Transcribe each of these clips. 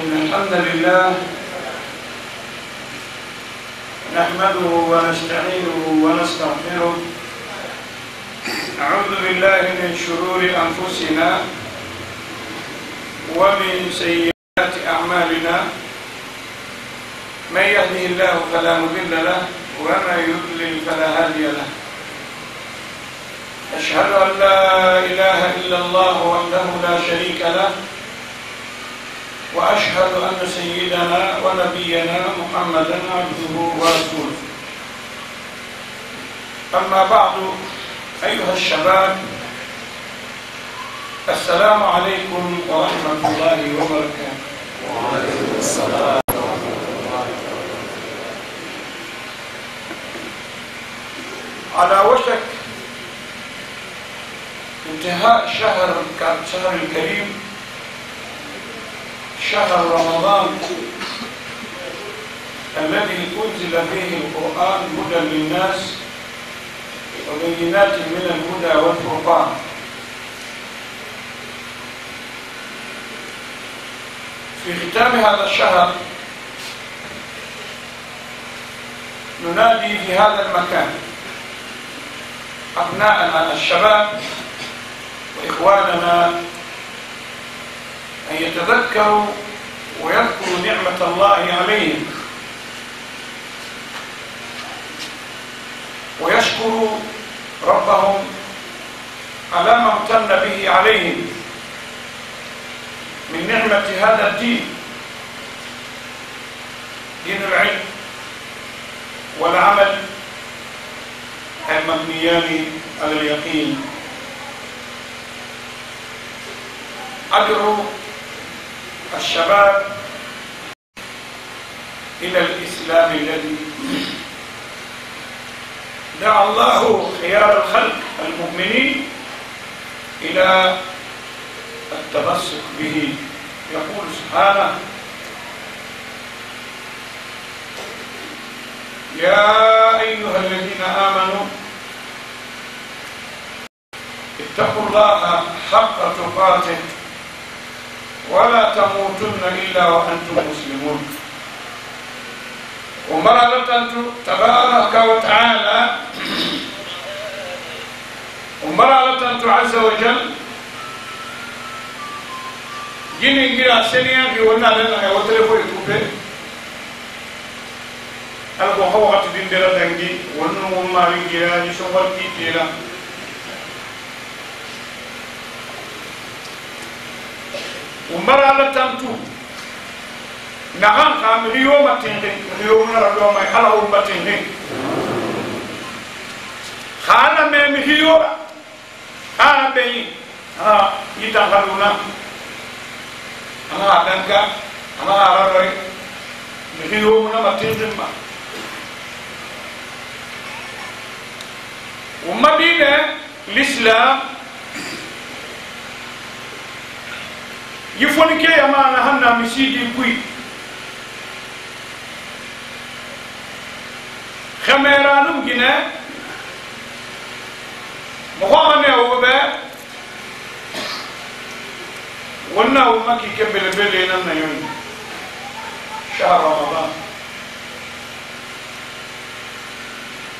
الحمد لله نحمده ونستعينه ونستغفره. نعوذ بالله من شرور أنفسنا ومن سيئات أعمالنا. من يهده الله فلا مضل له ومن يضلل فلا هادي له. أشهد أن لا إله إلا الله وحده لا شريك له، وأشهد أن سيدنا ونبينا محمدا عبده ورسوله. أما بعد أيها الشباب، السلام عليكم ورحمة الله وبركاته. وعليكم السلام ورحمة الله. على وشك انتهاء شهر الكريم، شهر رمضان الذي أنزل فيه القرآن هدى للناس وبينات من الهدى والفرقان. في ختام هذا الشهر ننادي في هذا المكان أبناءنا الشباب وإخواننا أن يتذكروا ويذكروا نعمة الله عليهم، ويشكروا ربهم على ما امتن به عليهم من نعمة هذا الدين، دين العلم والعمل المبنيان على اليقين. أدعو الشباب إلى الإسلام الذي دعا الله خيار الخلق المؤمنين إلى التمسك به. يقول سبحانه: يا أيها الذين آمنوا اتقوا الله حق تقاته ولا تموتن إلا وأنتم مسلمون. ومرأة تبارك وتعالى ومرأة عز وجل جيني جرا سنيا في ونا لنا وتلفو يتوبه ألقوا هو أتدين درا دنجي ونو ماري جرا يسوع كيتيلا. ومرأة تنتو نعم كام ريوم أتينه ريوم نرجوما على أمتينه خانا من هيورا خانا بين يتعلمنا أنا أدنك أنا أرى ريوم نمتينه ما ومدينة الإسلام يفوني كي أمانا هنا مسيدي كوي خميرانم جنا مخامنة أوبا ونا وما كي كبل بلينا نيون شهر رمضان.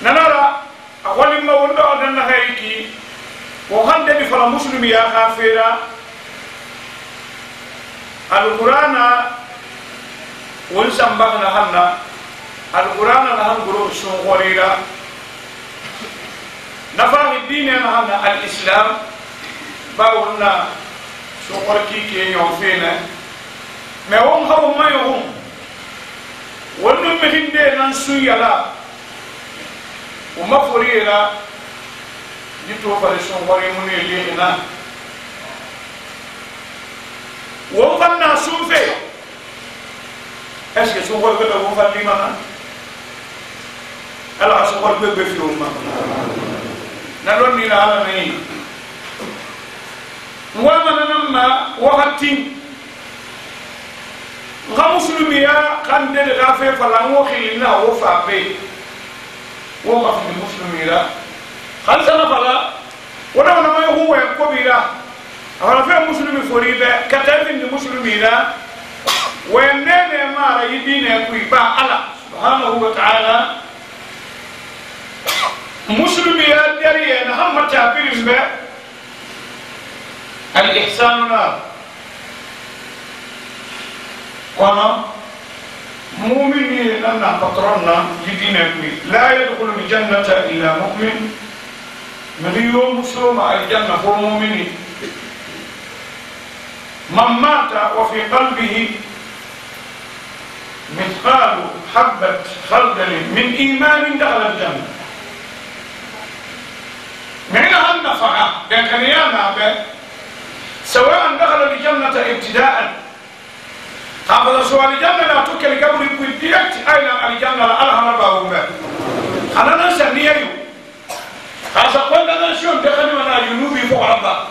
ننرى أول ما ونا أدنى هيكي وهند بفلا مسلم يا خافيرا القرآن ونسمبغنا هنا القرآن نحن قرؤ سنغوريرا نفاق الدين نحن الإسلام باولنا سنغور كي يوفينا ما هم هو ما يهم ونمهن دي ننسو يلا وما فريرا يتوفر سنغوري من يلينا وفنا سوفي est-ce que سنغور كده وفن لمنا ألا سنغور بيبي في أمة نلون نينا على نين ومن نما وقتين غمسلميا كان دل غافي فلان وخيلنا وفابي وقف المسلمين خلص أنا فلا وده ما هو يكبيرا أنا في مسلم فريبة كتاب المسلمين وينني ما ريدين كويبا الله سبحانه وتعالى مسلم يا دري نهم تعبير به الإحسان نار وانا مؤمنين لنا بطرنا يدينا لا يدخل الجنة إلا مؤمن مليون مسلم الجنة هو مؤمن من مات وفي قلبه مثقال حبة خردل من إيمان دخل الجنة معنى النفعة لكن يانا سواء دخل الجنة ابتداء هذا سؤال الجنة لا تكل قبل يكون ديركت أين الجنة لا الله نبأهم به أنا ننسى نيجي هذا قلنا نشوف دخل من الجنوب فوق ربا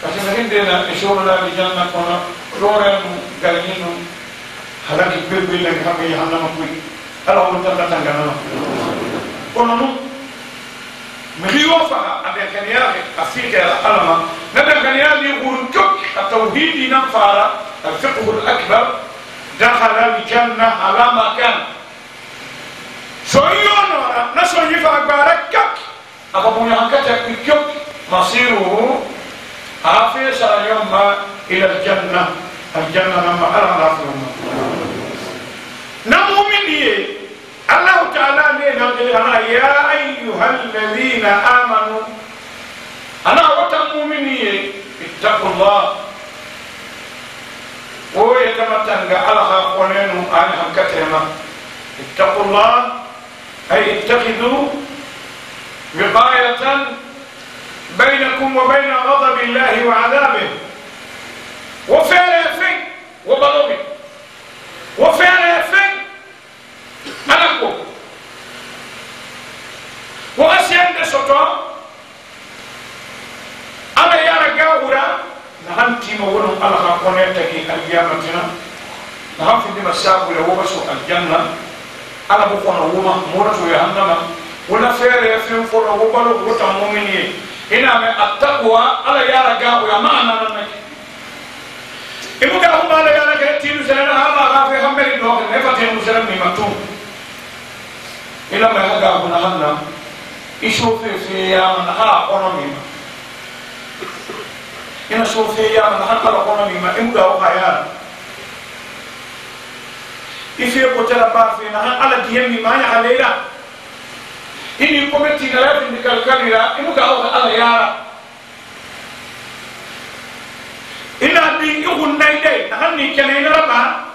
لكن عندنا إشارة الجنة كنا لورين قالينه هذا كبير بيلك هم يهنا مكوي هلا هو تنتظر تنجنا كنا مليوفا أبي كنيا أفيك الألمة نبي كنيا يقول كك التوحيد نفارا الفقه الأكبر دخل الجنة على ما كان سويون ورا نسوي فأكبر كك أبو نهكتك كك مصيره عافية اليوم إلى الجنة لما أرى رافضنا نمو مني الله تعالى نقول يا أيها الذين آمنوا أنا وتمو مني اتقوا الله ويتمتن على خاقونين على كتما اتقوا الله أي اتخذوا وقاية بينكم وبين غضب الله وعذابه وفعل يفين وبلغي وفعل يفين أنكو وأسيان دسوتو أنا يارا قاورا نحن تيما ولم ألغا قنيتكي القيامتنا نحن في دي مساق ولهوبسو الجنة أنا بقونا وما مورتو يهنما ولا فعل يفين فرنا وبلغ وتمومني هنا من التقوى على يارا قاورا ما أنا ننك إبو قاهم على يارا كتير سلنا هذا غافي خمبري دوغ نفتين مسلم نمتون إلا ما يقابل هنا يشوف في يوم قرني إن شوف في يوم قرني ما إمضى وخيال إفي قتل بافينا على ديني ما يحليلا إني قمت نلاقي نكالكاليلا إمضى على يارا إن أبي يقول نايدي نحني كنين ربا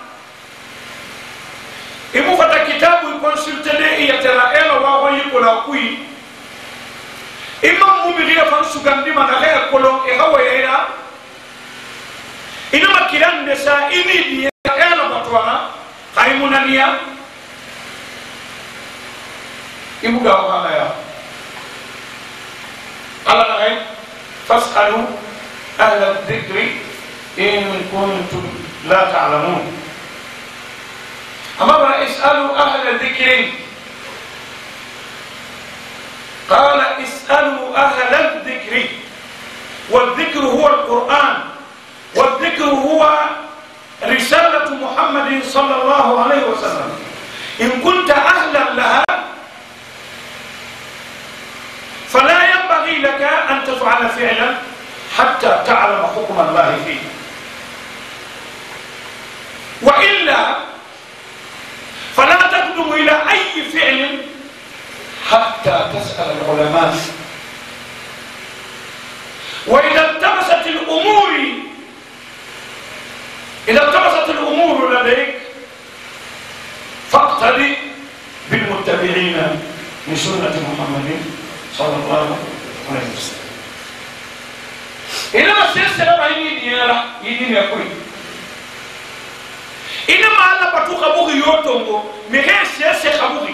إمو فتا كتاب الكونسلتني يترى إلا وهو يقول أقوي إمام مميغي فانسوغان دي من غير كولون إهو يهيرا إنما كيران نسا إني دي إلا بطوانا خايمونا نيا إمو غاو غايا على نغير فاسألوا أهل الذكر إن كنتم لا تعلمون أما اسألوا أهل الذكر قال اسألوا أهل الذكر والذكر هو القرآن والذكر هو رسالة محمد صلى الله عليه وسلم إن كنت أهلا لها فلا ينبغي لك أن تفعل فعلا حتى تعلم حكم الله فيه وإلا فلا تقدم إلى أي فعل حتى تسأل العلماء وإذا التبست الأمور لديك فاقتدي بالمتبعين لسنة محمد صلى الله عليه وسلم إنما السلسلة ما يدين يقول إنما على بتوخ أبوه يوتونغو مهي سياسة أبوه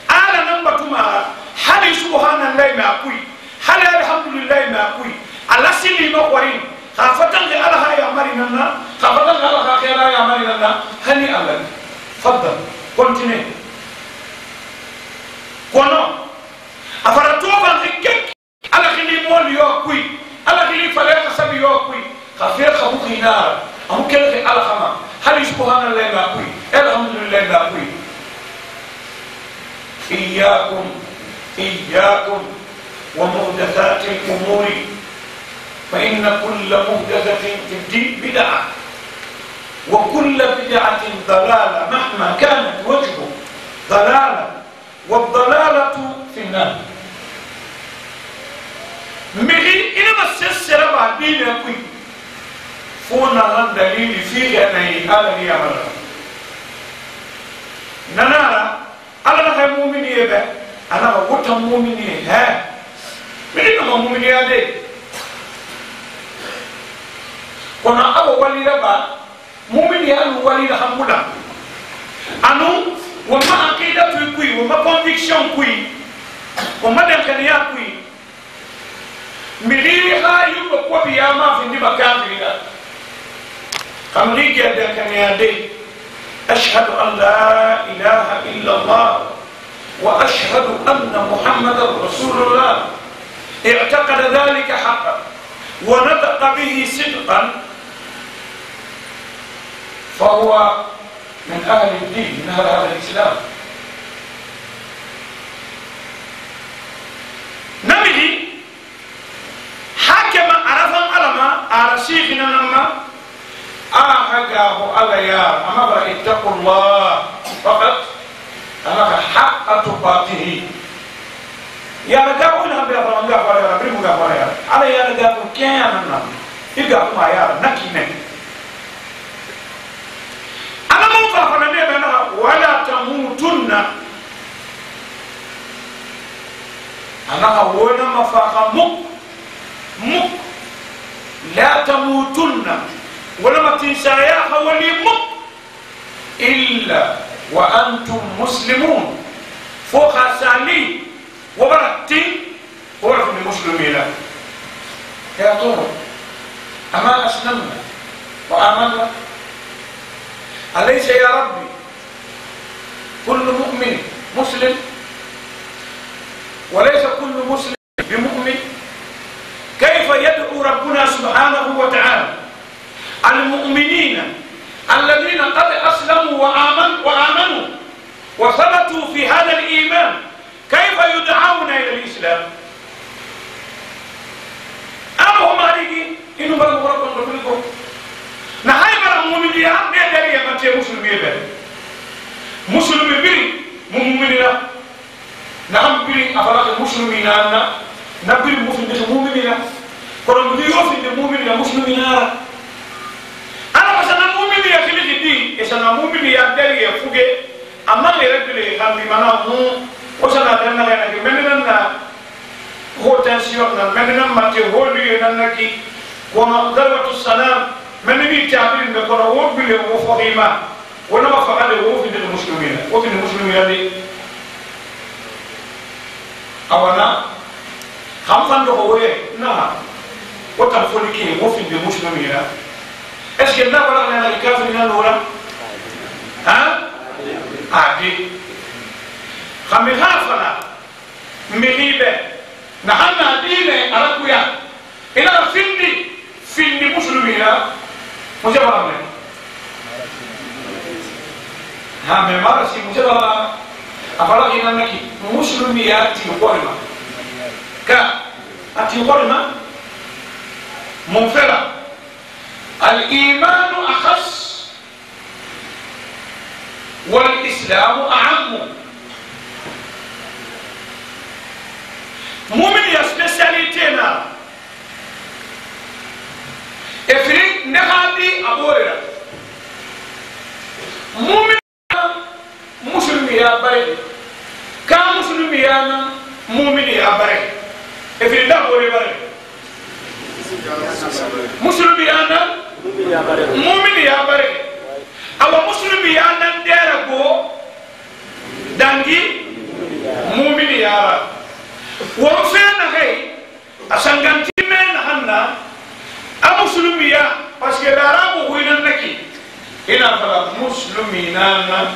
على نمبر ما هل سبحان الله ما أقول هل الحمد لله ما أقول على سلي ما قرين خافتن على هاي أمرنا خافتن على هاي أمرنا هني الله فضل continue كونو أفرتوبا هيك على خلي مول يوكوي على خلي فلا حسب يوكوي خفير خبوك نار أمو كله على خما إياكم ومحدثات الأمور فإن كل محدثة في الدين بدعة وكل بدعة ضلالة مهما كانت وجهه ضلالة والضلالة في النار. مغي إنما السلسلة بعدين يقول فونا لن دليل فيه أنه على يعمل ننارا على نخي مؤمن يبا أنا وقت مؤمن ها من إنما مؤمن يدي كنا أبو ولي ربا مؤمن يالو ولي رحمولا أنو وما عقيدة كوي وما conviction كوي وما دكانيا كوي مليها يوم كوبي ياما في نبا كافرين أمريكا دكانيا دي أشهد أن لا إله إلا الله وأشهد أن محمدا رسول الله اعتقد ذلك حقا ونطق به صدقا فهو من أهل الدين من أهل هذا الإسلام. نبي حكم عرفا علما على شيخنا لما أحقاه على يا أما اتقوا الله فقط أما حق تقاته يا رجال وين هم بيعرفوا عن جافر يا ربي مجافر يا على يا رجال كيان أنا يجافر ما يا نكي نكي أنا مو فاهم أنا ولا تموتن أنا وين ما فاهم مك لا تموتن ولا ما تنسايا حولي مك إلا وأنتم مسلمون فوق سالي وبرتي ورف المسلمين يا طور أما أسلمنا وآمنا أليس يا ربي كل مؤمن مسلم وليس كل مسلم بمؤمن؟ كيف يدعو ربنا سبحانه وتعالى المؤمنين الذين قد أسلموا وآمنوا وثبتوا في هذا الإيمان كيف يدعون إلى الإسلام؟ أما هم عليك إنه بلغوا ربكم نهاية مرة مؤمنين بيدري يا متى مسلمين مسلم بيري مؤمنين نعم بيري أفلاك المسلمين أنا نبيري مؤمنين كنا بدي يوفي المؤمنين مسلمين أنا مثلا مؤمن يا خليل دي إذا مؤمن يا دري يا فوجي أما يرد هم بمنا مو وصلنا لنا هنا مننا هو تنسيون مننا ما تقولي لنا كي ونقدر السلام من اللي تعبين بكرة هو بيله وفقيمة ونما فقط هو في المسلمين وفي المسلمين دي أولا خمسة دقوة نعم وتنفولكين وفي المسلمين est-ce que n'a pas la case de l'ora hein adi khamira fala melibe na hana dine arakuya ila findi muslimina mujaba me ha me mara si mujaba afala ina naki muslimiya ti qolma ka ati qolma munfera الإيمان أخص والإسلام أعم مؤمن يا سبيسياليتينا إفريق نغادي أبورا مؤمن مسلم يا باري كان مسلم يا مؤمن يا باري إفريق نغادي باري مسلم يا مؤمن يا باري أو مسلم يا نديركو دانجي مؤمن يا وفينا هي أسانغانتي من هنا أمسلم يا بس كدارا بوينا نكي هنا فلا مسلمين نانا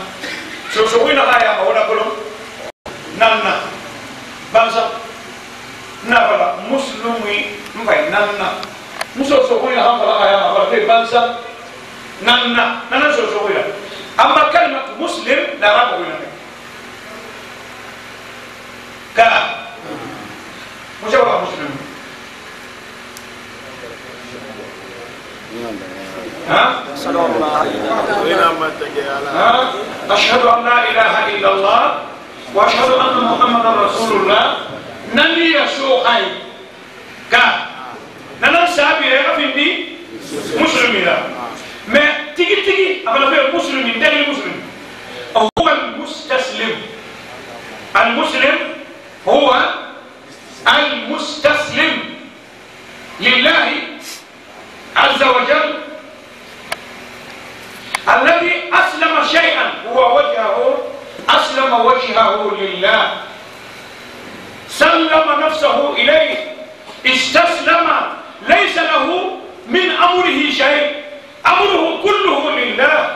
شو وين هاي أولا كلهم نانا بانسا نافلا مسلمي مفاي نانا مسلم وين هم فلا هاي أولا في بانسا نانا شو وين أما كلمة مسلم لا رب وين كا مشابه مسلم ها أشهد أن لا إله إلا الله وأشهد أن محمدا رسول الله نبي يسوع حي كا نحن سابي أفندي مسلمين ما تيجي أقول لك مسلمين ده المسلم هو المستسلم المسلم هو المستسلم لله عز وجل الذي أسلم شيئا هو وجهه أسلم وجهه لله سلم نفسه إليه استسلم ليس له من أمره شيء أمره كله لله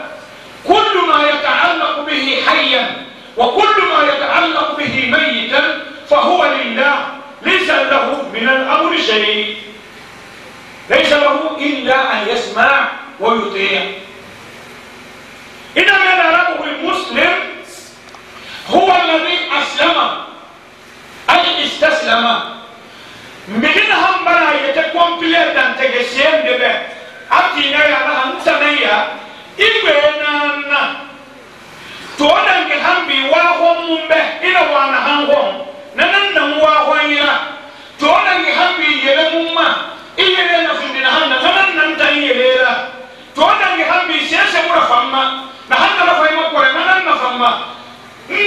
كل ما يتعلق به حيا وكل ما يتعلق به ميتا فهو لله ليس له من الأمر شيء ليس له إلا أن يسمع ويطيع إنما نراه المسلم هو الذي أسلم أي استسلم مجنهم بنا يتكمبليتا تجسيم دبه أبتنا يا نحن سنيا إبنا تونا نحن بواهم به إلى وانا هم نحن واهم يا تونا نحن بيلم ما إلى نفسنا نحن نتيجه تونا نحن بيسياسة مرفما نحن نفهم كورا نحن نفهم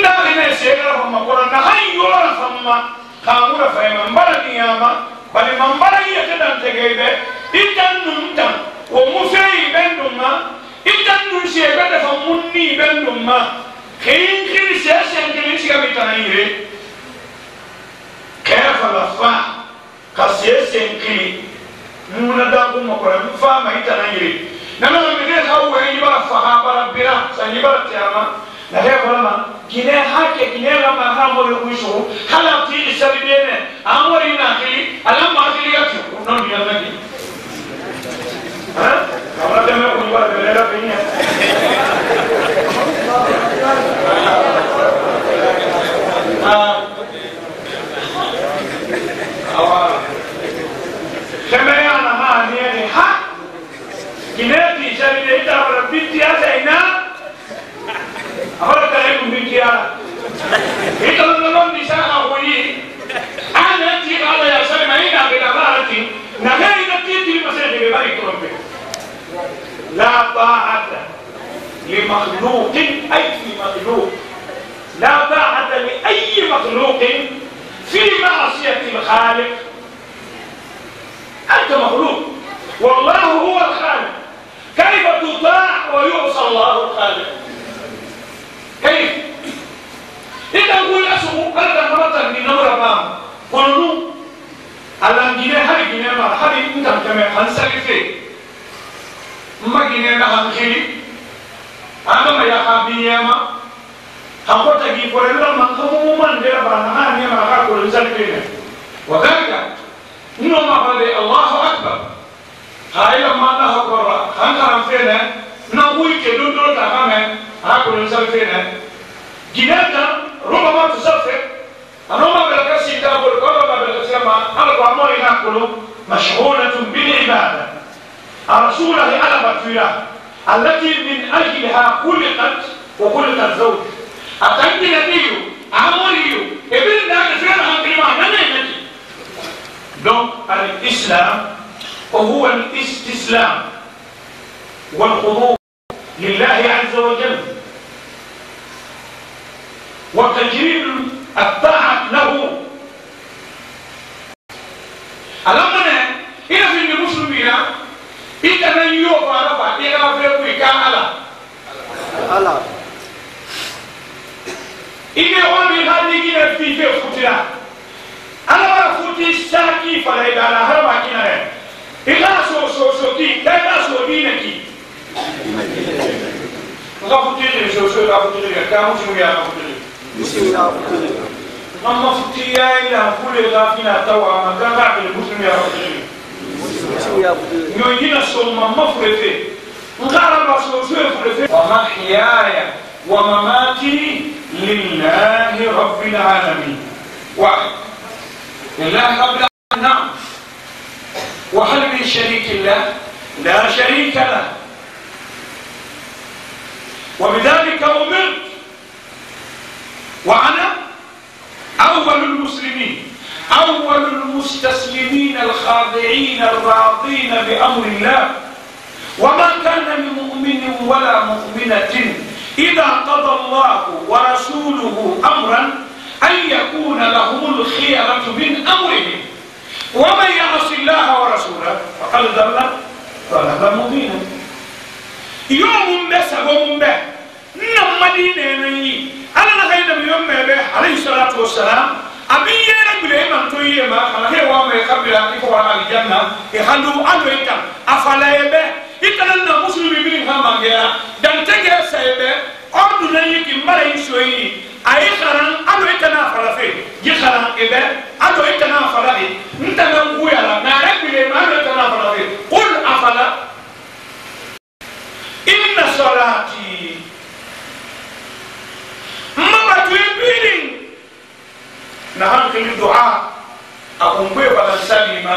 نحن سيرا نفهم كورا نحن يورا نفهم خامورا فهم بلدياما بل من بلدي يتدان تجيبه إذن نمتم ومسيء بندما إذن نسيء بندفع مني بندما خين خين سياسة خين سياسة بتنايره كيف لفا كسياسة خين مناداكو مكورا مفا ما يتنايره نحن نمدين هاو يبرا فها برا سنبرا تياما نحن فرما كنا حكي كنا لما هامور يقوشوا هلا تيجي سبيلنا أموري ناكلي ألم ما تيجي يكتب نون يلناكي ها أمرا تمام كنبرا بليلا فيني كما يعني ها نيني ها كنا تيجي سبيلنا ترى بيتي أزاينا أفرد عليكم بنتيارة إذا لم نساء أخوي أنا أتي على يا سلم هنا بالأمارة نهاية نتيجة المسجد ببارك ربك لا طاعة لمخلوق أي في مخلوق لا طاعة لأي مخلوق في معصية الخالق أنت مخلوق والله هو الخالق كيف تطاع ويعصى الله الخالق كيف؟ إذا نقول أسمو هذا مرة من نور بام قلنا ألم جينا هذه جينا ما هذه أنت كم هنسلفه ما جينا نهانخلي أنا ما يخابي ما هم تجي فريلا ما هم من دير برهان يا ما كقول سلفينه وذلك إنه ما بدي الله أكبر هاي لما الله أكبر هنكرم فينا نقول كدون دون تفهمه هاكل سلفينه جناتا ربما تسافر ربما بالكسي تقول ربما بالكسي ما أنا بعمري نأكل مشغولة بالعبادة الرسول على بطيئة التي من أجلها خلقت وخلقت زوج أتنجي نبيه عمريه ابن داك فيها كلمة ننجي donc الإسلام وهو الاستسلام والخضوع لله عز وجل وتجريد الطاعة له ألمنا إذا في المسلمين إذا من يوفى رفع إذا في كان على إذا هو من هذه في فترة أنا فتي ساكي فلا يدعى هربا كنا إذا سوتي لا سودينكي غفتي سوسو غفتي كانوا شنو يا غفتي ماما فتيا إلى فول غافينا توا ما كان بعد المسلم يا غفتي نيجينا سول ماما فريفي نقارب سوسو فريفي ومحياي ومماتي لله رب العالمين واحد لله رب العالمين نعم. وهل من شريك الله؟ لا شريك له. وبذلك أمرت وأنا أول المسلمين، أول المستسلمين الخاضعين الراضين بأمر الله. وما كان لمؤمن ولا مؤمنة إذا قضى الله ورسوله أمرا أن يكون لهم الخيرة من أمرهم ومن يعص الله ورسوله فقد ضل ضلالا مبينا. يوم بسبب به نمدينه ني على نخيل يوم به عليه الصلاة والسلام أبي يرجع من تويه ما خلا هي وام يقبل يفوق على الجنة يخلو ألو يتم أفلا يبه يتلنا مسلم بين هم عندنا dan tege sebe ordu na yiki mara yisoyi ay kharan ado itana fala fe ji kharan ebe ado itana fala de ntana nguyala na rabile ma ado itana fala fe qul afala inna salati mabatu ibiri na hankali du'a akun be bala salima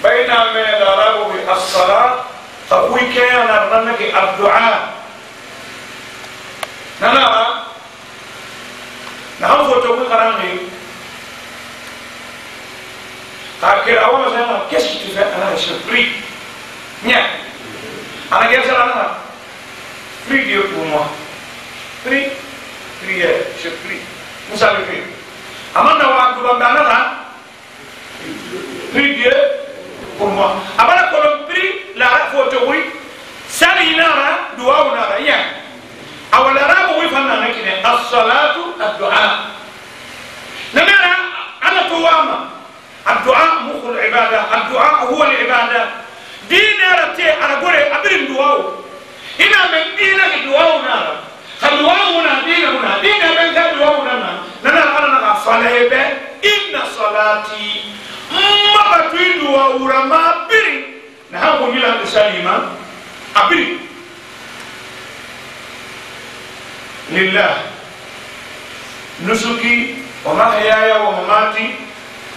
bayna ma darabu bi as-salat تقوي كان رنك الدعاء نلا نحن فوتوكي قراني تاكل أول مثلا qu'est-ce que tu fais أنا je prie نيا أنا كيف سألنا prie Dieu pour moi prie prière je prie vous savez faire amanda wa kubambana la prie Dieu pour moi abana kolon prie la photo oui sali nara dua nara ya awala rabu wi fanna nakine as-salatu ad-du'a namara ana tuwama ad-du'a mukhul ibada ad-du'a huwa al-ibada dinara te aragore abirin dua ina men dina dua nara dua na dina ben ka dua nana nana ana na falebe inna salati ma batu dua urama biri na hapo mila salima abiri lillah nusuki wa mahyaya wa mamati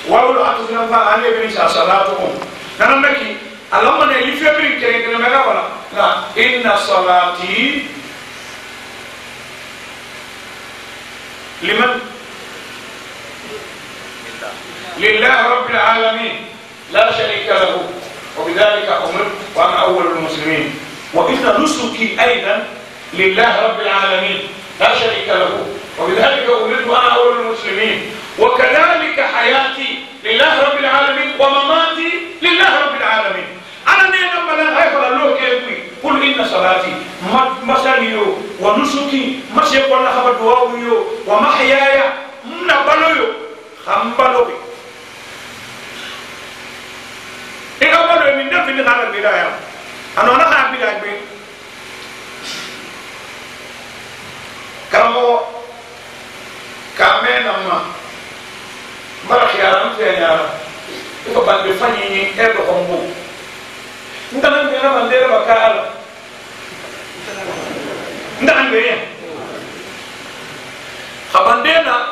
wa wala atuna fa ale bin salatukum nana maki allahumma ne lifi biri kere kere mega wala la inna salati liman لله رب العالمين لا شريك له وبذلك أمرت وأنا أول المسلمين. وإن نسكي أيضا لله رب العالمين لا شريك له وبذلك أمرت وأنا أول المسلمين. وكذلك حياتي لله رب العالمين ومماتي لله رب العالمين. أنا نينا ملا هاي فلالله كيفي قل إن صلاتي مساليو ونسكي مسيح ولا خبر دعاويو ومحياي منبلويو خمبلوي ega balo min def ni xala bidaya anona xa bidaya be kamo kamena ma mara khiyara mfenya ko bande fanyi ni edo kombu ndana ngena mandere bakala ndana ngene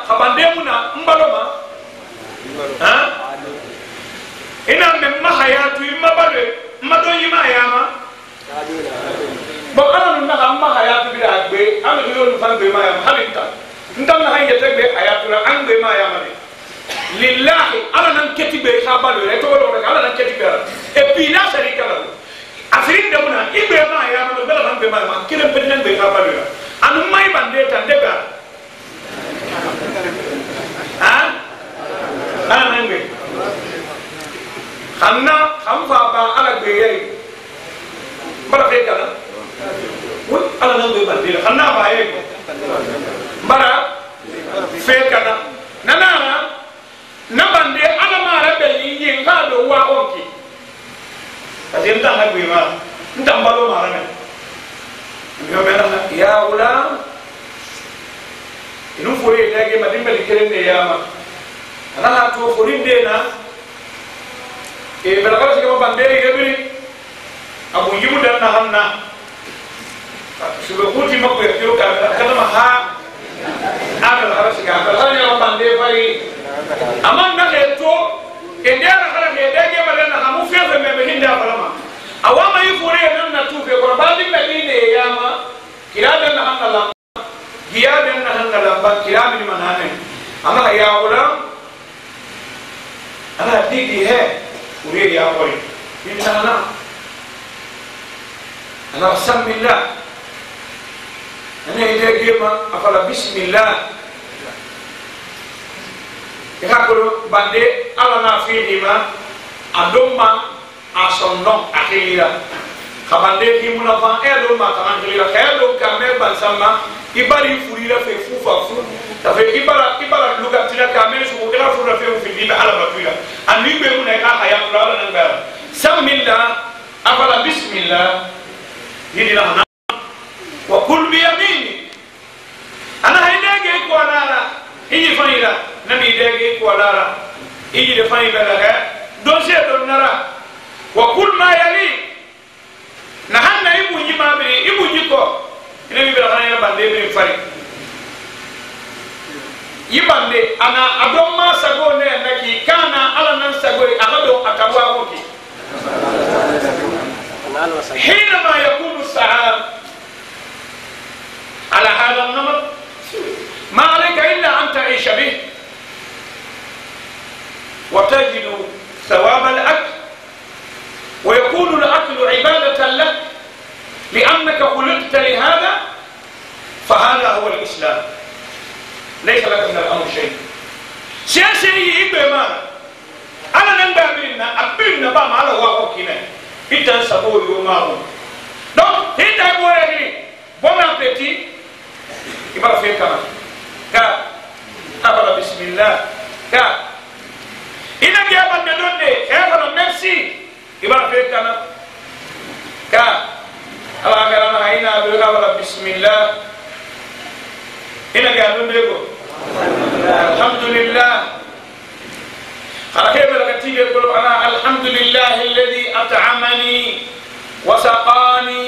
khabandemuna mbaloma ha ina men mahayatu imabale mado yima yama bo ala na mahayatu bi agbe am do yon fan be ma yama halinta ndam na hayya tegbe ayatu la an be ma yama de lillahi ala nan ketibe khabalo e to do ala nan ketibe e puis la sharika la afrin de muna ibe ma yama do bela nan be ma yama kire pednen be khabalo anu mai bande tan dega ha ala nan be xamna xam fa ba ala be yey mbara fe kala wu ala nan be bande xamna ba yey mbara fe kala nanara na bande ala mara be yi ngado wa onki azim ta ha be ma ndambalo mara ne yo mena ya ula inu foye dage madimbe likerende yama ana to forinde na e belakala sikama banderi gebiri abu yimu dan nahanna sudah kuti makku ya kyo kata maha ada harus sikama belakala sikama banderi fai aman na eto endera kala ke dege malena hamu fefe me hinda balama awama yifure nan na tufe ko badi medine yama kirabe na hanala giyabe na hanala ba kirabe ni manane ama ya wala ana didi he uri ya wali inna ana samillah ana dege ma afala bismillah ikakolo bande ala na fi ma adoma asondon akira kabande himuna fa edo ma kamandira edo kamer bansama ibari furira fe fufa fu ta fe ibara luga tira kamer su ko gra furira fe fu diba ala batula anni be mun ka haya ala nan ba samillah afala bismillah hidina na wa kul bi yamini ana haydege ko ala iyi fanira nami dege ko lara iyi de fanira daga do se do nara wa kul ma yali na hanna ibu nyima be ibu nyiko ina bi bela kana bande be fari yibande ana adon ma sago ne naki kana ala nan sago akado akabwa hoki حينما يكون السحاب على هذا النمط ما عليك إلا أن تعيش به وتجد ثواب الأكل ويكون الأكل عبادة لك لأنك خلقت لهذا فهذا هو الإسلام ليس لك من الأمر شيء سياسي إبما أنا ننبه بنا أبنا بام على وقوكنا إذا سبوا يومه donc إذا بوري bon appétit il va faire comment ka abala bismillah ka ina dia bande donde abala merci il va faire comment ka ala garana ina be abala bismillah ina ga donde go alhamdulillah خلقه بلغتي يقول أنا الحمد لله الذي أطعمني وسقاني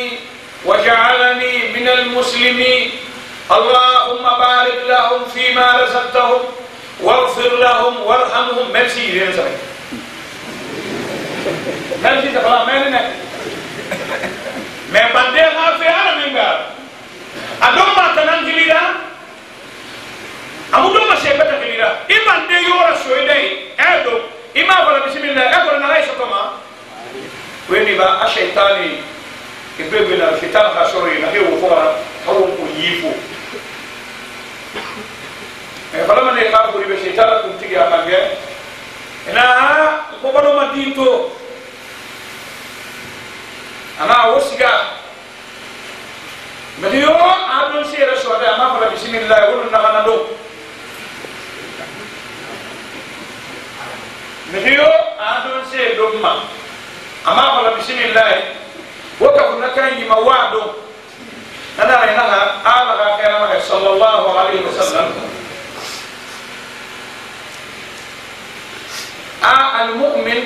وجعلني من المسلمين اللهم بارك لهم فيما رزقتهم واغفر لهم وارحمهم ميرسي يا زلمه ميرسي تفلا ميرنا mais bande ha fe ala menga adon ma tanan hilira amudo ma se beta hilira ibande yora soidei edo ima bala bismillah ekor na aisha kama weni ba ashaitani ibebe na shaitan khasori na hewo fora hawo ko yifu bala mane ka ko ribe shaitan ko tigi amange na ko bado madito ana wosiga mediyo adon sira soda ama bala bismillah wonu na kanado mediyo adon se domma ama bala bismillah waka kuna kan yi mawado nana ina ala ga kana ma sallallahu alaihi wasallam المؤمن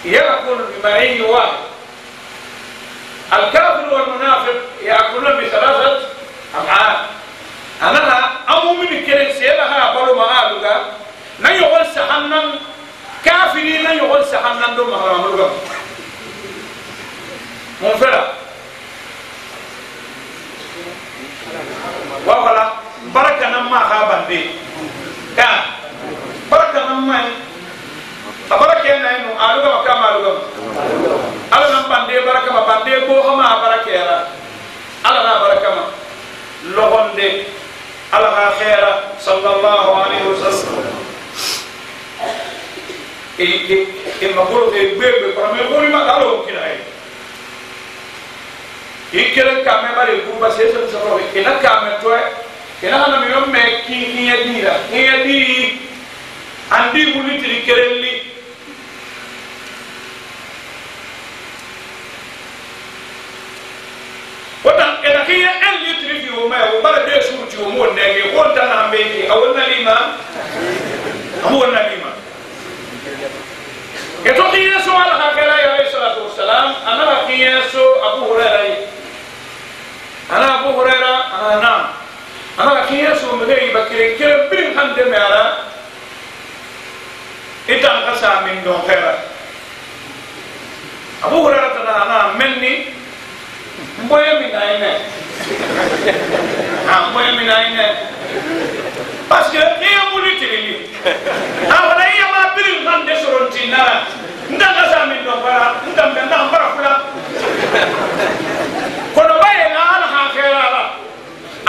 يأكل بمعين واحد الكافر والمنافق يأكلون بثلاثة أمعاء أنا أمؤمن كريم سيلها بلو معالوغا نا يغل سحنن كافرين نا يغل سحنن دو مهراملوغا منفرة وغلا بركة نما خابن دي كان بركة نما abarake na inu aluga makama aluga ala nan bande baraka ma bande bo hama barake era ala na baraka ma logonde ala ha khaira sallallahu alaihi wasallam e magoro de bebe para me gori ma dalo kinai ikere kame bare kuba sesa so ina kame to ina hana mi yomme ki yadira yadi andi bunitri kerelli wata ena kiya en litri fi o ma o bala de surti o mo ndege wonta na mbeki awonna lima amonna lima eto kiya so ala hakala ya alayhi salatu wassalam ana kiya so abu hurairah ana kiya so mbe bakire kire bin hande mara itan غسا من دون خيرا أبو هريرة أنا مني مبوي من أين مبوي من أين parce que ni amuli tili wala iya ma bil man de sorontina ndanga sa min do bara ndam ndam bara fula kono baye na ala ha khera la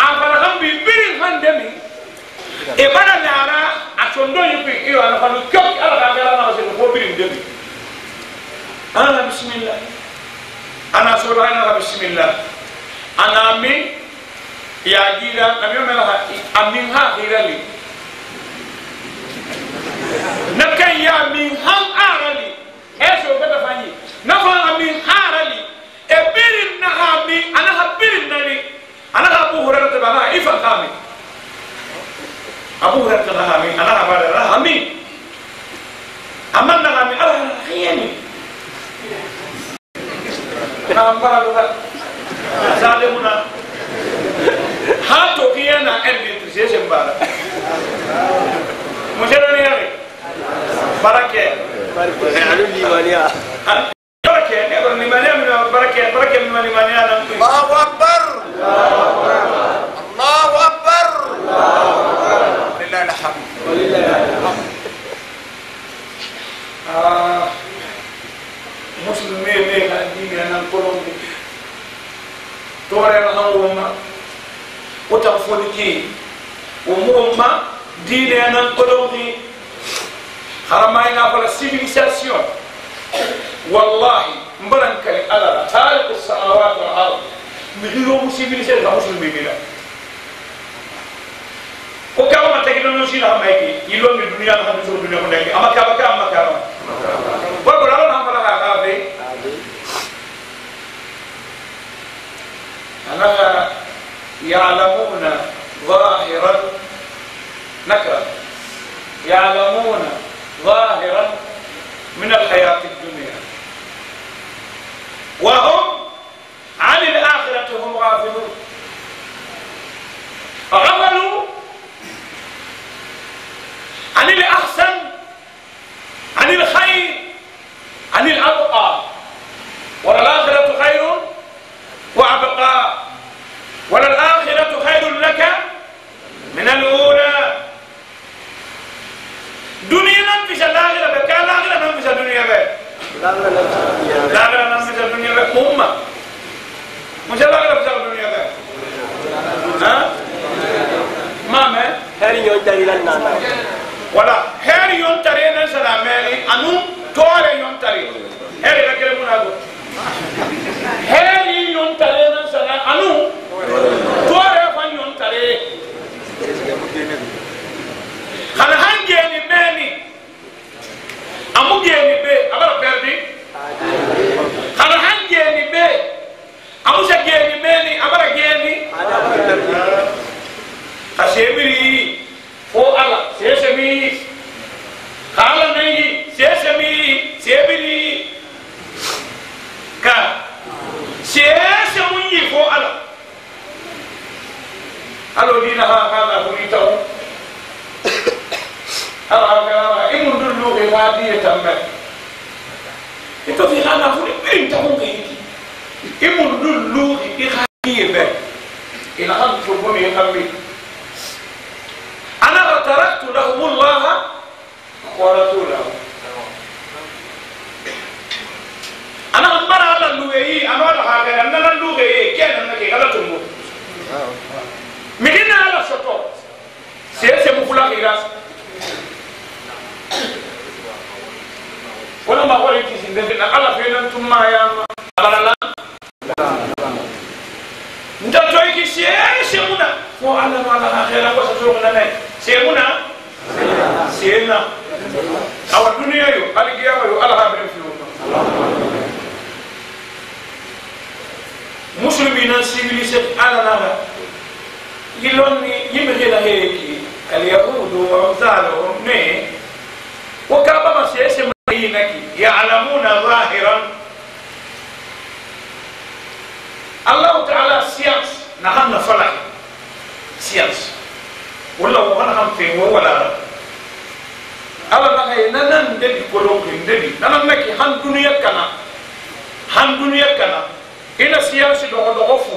afala kam bi bil man de mi e bana lara atondo yupi iyo ala falu kok ala ha khera na se ko bil de mi ana bismillah ana subhanallah bismillah ana mi ya gira nabi mela amin ha girali nakan ya min ham arali eso beta fani nafa amin arali e birin na hami ana ha birin nani ana Abu Hurairah tabana ifa kami Abu Hurairah tabana hami ana ha bada hami amanna hami ala khiyani na mbalo da zalimuna hato kiyana electricité mbara mujadani yare barake alu limania barake ne ko limania mi barake mi limania na Allahu akbar Allahu akbar lillahi alhamd muslimi me ka dini na kolombi tore na hawma wata foliki umma dini na kolombi haramai na fala civilisation wallahi mbaran kali ala tariq as-samawati wal ard midiro civilisation da muslimi bila ko kama technology na maiki ilo mi dunia na hadu dunia ko ndeki amaka babo la na fala ka be ana يعلمون ظاهرا نكرا يعلمون ظاهرا من الحياة الدنيا وهم عن الآخرة هم غافلون غفلوا عن الأحسن عن الخير عن الأبقى وللآخرة خير وأبقى وللآخرة خير لك من الأولى دنيا ننفس الآخرة بك الآخرة ننفس الدنيا بك الآخرة ننفس الدنيا بك أمة مش الآخرة ننفس الدنيا بك ها ما ما هاري يونتري لنا ولا هاري يونتري نسلا مالي أنو توالي يونتري هاري لكلم منادو هاري يونتري نسلا أنو توالي فان يونتري خلا هنجيني مالي أمو جيني بي أبرا بردي خلا هنجيني بي أمو سجيني مالي أبرا جيني خسيبري فو الله سيسمي خالا نيجي سيسمي سيبري كا سيسمي فو الله ألو دينا هذا فريتو هذا إمون دلوه هذه تمام إنتو في هذا فريتو كي إمون دلوه هذه به إلى أن تقومي يقبل أنا تركت لهم الله ورسوله أنا أمر على اللوغي أنا على حاجة أنا اللوغي كان أنك على تمو مدينة على شطور سياسة مفلا إيراس ولا ما قولي كيسين دين على فين أنتم ما يا أبلا نتوي كي سياسة منا وعلى ما على آخرة وسطورنا نه سيمنا سينا أو الدنيا يو القيامة يو الله بين فيهم مسلمين سيفيليسيت على نهر يلوني يمكن هيك اليهود وأمثالهم نه وكابا سياسة مدينك يعلمون ظاهرا الله تعالى سيانس نحن فلح سيانس ولا وانا هم في ولا الله نحن nan de ko lo de nan nak han duniya kana ina siyasi do fu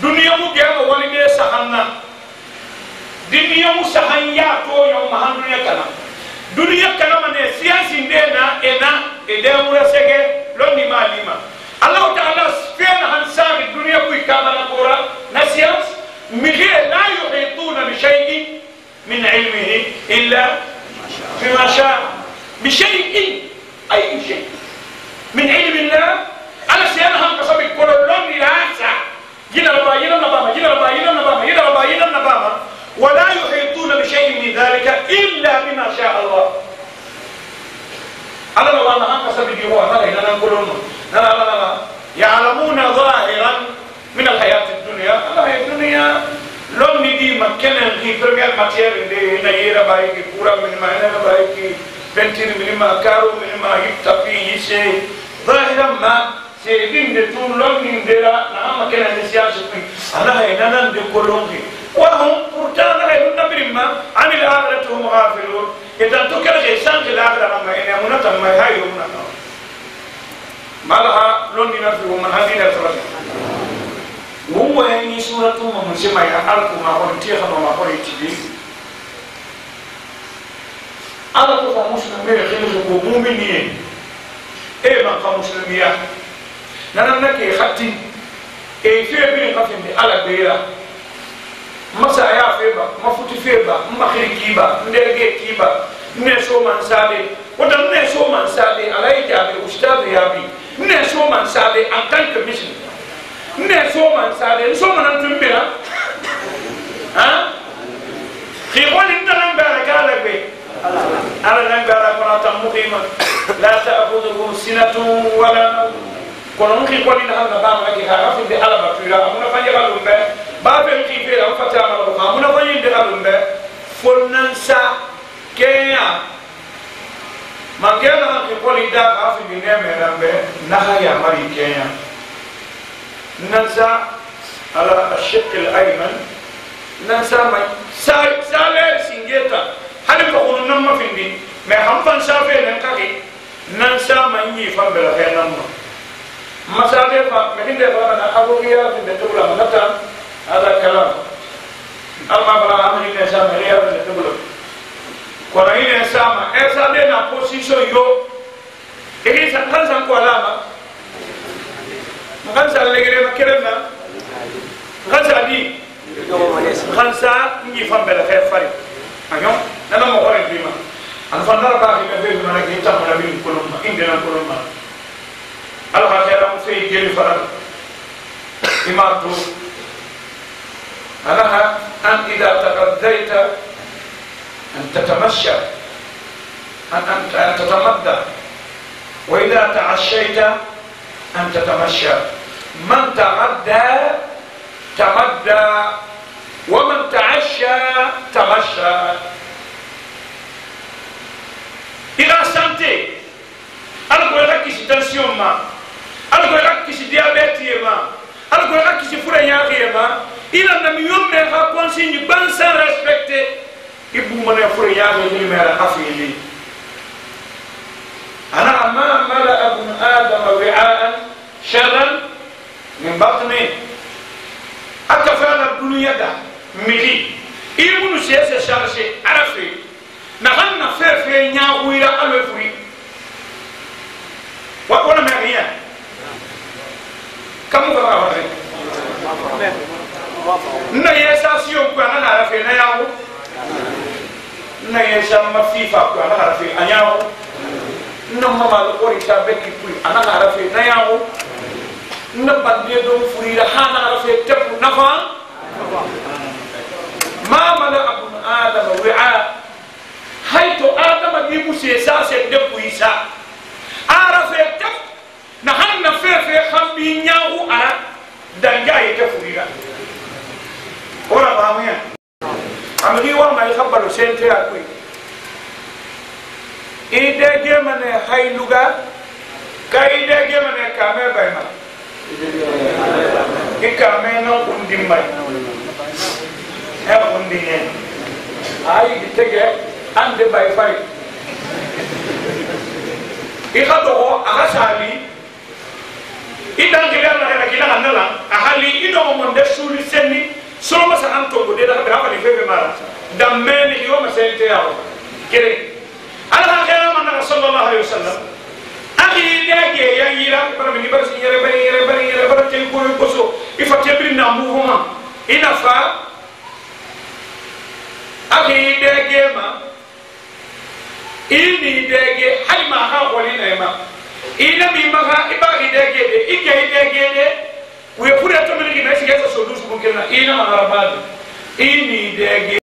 duniya mu ga wali be sahanna duniya mu sahan ya to yo han duniya kana mane siyasi ndena ede mu sege lo ni malima Allah ta'ala fena han sami duniya ku kama na qura na siyas migi la yuhituna bi shay'in min ilmihi illa bima sha'a bi shay'in ay shay min ilmi Allah ala siyana han kasabi ko lo ni la sa jina bayina na bama ولا يحيطون بشيء من ذلك إلا بما شاء الله. على الله ما أنقص به هو هذا إننا نقولون لا يعلمون ظاهرا من الحياة الدنيا. الحياة الدنيا لون ندي مكان في برميل ماتير إنده نيرة بايك كورا من ما هنا بايك بنتين من ما كارو من ما يبتفي يسي ظاهرا ما سيدين دتون لون نديرا نعم مكان السياسة أنا إننا نقولون وهم فرتان غير نبرما عن الآخرة هم غافلون. إذا تكره إنسان الآخرة ما ينامون ما يهايون ما لها لون نفسه من هذه الفرق. وهو يعني سورة من سمع يعرف ما هو انتيخ وما هو يتبين. أنا كفا مسلمين خلق مؤمنين. إيه ما كمسلمين. نحن نكى خاتين. إيه في بين خاتين على بيرا. masa ya feba mafuti feba makhiri kiba ndege kiba ne so man sabe wanda ne so man sabe alai jabe ustad yabi ne so man sabe en tant que mission ne so man sabe so man tumbira ha khiboni ndalam baraka lagbe ala nan baraka ta muqima la ta'khudhuhu sinatun wala kono ngi ko dina hamna ba ma ki ha rafi bi ala batira amuna fanya balumbe ba fe ki fe la fata ma ko amuna fanya de balumbe fonansa kenya mangena ki ko linda rafi bi ne me rambe na ya mari kenya nansa ala ashq al ayman nansa mai sale singeta hali ko non ma findi me ham fan sabe nan kaki nansa mai ni fa bela fe nan مسألة ما مهندة فانا أبوكيا في بتقول منتا هذا كلام أما بلا أمني نسام هريا في بتقول كنا هنا نسام إذا لنا بوسيسو يو إذا سكان سانكو علامة مكان سالجري مكرنا مكان سالدي خمسة يفهم بلا خير فري أيوم أنا ما أقول فيما أنا فنرى باقي كذي من أنا كنت أقول بين كلهم إندنا كلهم الله خيرهم في كل فرد إماتو أنها أن إذا تغذيت أن تتمشى أن تتمدى وإذا تعشيت أن تتمشى من تغدى تمدى ومن تعشى تمشى إذا سنتي أنا أقول لك تنسيون ما أنا أقول لك ديابيتي ما أنا أقول لك فرياغي ما إلى أن يوم ما كونسيني بانسا ريسبكتي إبو من فرياغي اللي ما أفيلي أنا ما ملأ ابن آدم وعاء شرا من بطني أكفى الدنيا ده ملي إبن سياسة شارشي عرفي نحن في نياويرا ألوفري وأنا مريان كم كم أفري نيساسيون كنا نعرف نياو نيسام فيفا كنا نعرف أنياو نما مالوري تابكي كوي أنا نعرف نياو نبنديدو فريرا هانا نعرف تبو نفا ما ملأ ابن آدم وعاء حيث آدم يبو سيساسي دبو إيسا عرف تب نحن نفير خمبي نياو دنجاي تفريرا ولا باميا أمري وما يخبروا سنتي أكوي إذا جمنا هاي لغة كإذا جمنا كامل بيما كامل نو كنديم باي هم كندينين هاي بتجي عند باي فاي ikhato akhasali idangila na kila kanala ahali ido monde suri senni solo masalan tongo de da ba ni febe mara dammeni yo masente yawo kire ala khayra man sallallahu alaihi wasallam akhi dege yangira para mi bar sin yere bari te ko so ifa tebri na mouvement ina fa akhi dege ma ini dege halima ha walina ma ina mi maga ibagi dege de ike dege de we pure to mi ngi na sigesa so dusu bukena ina magarabadi ini dege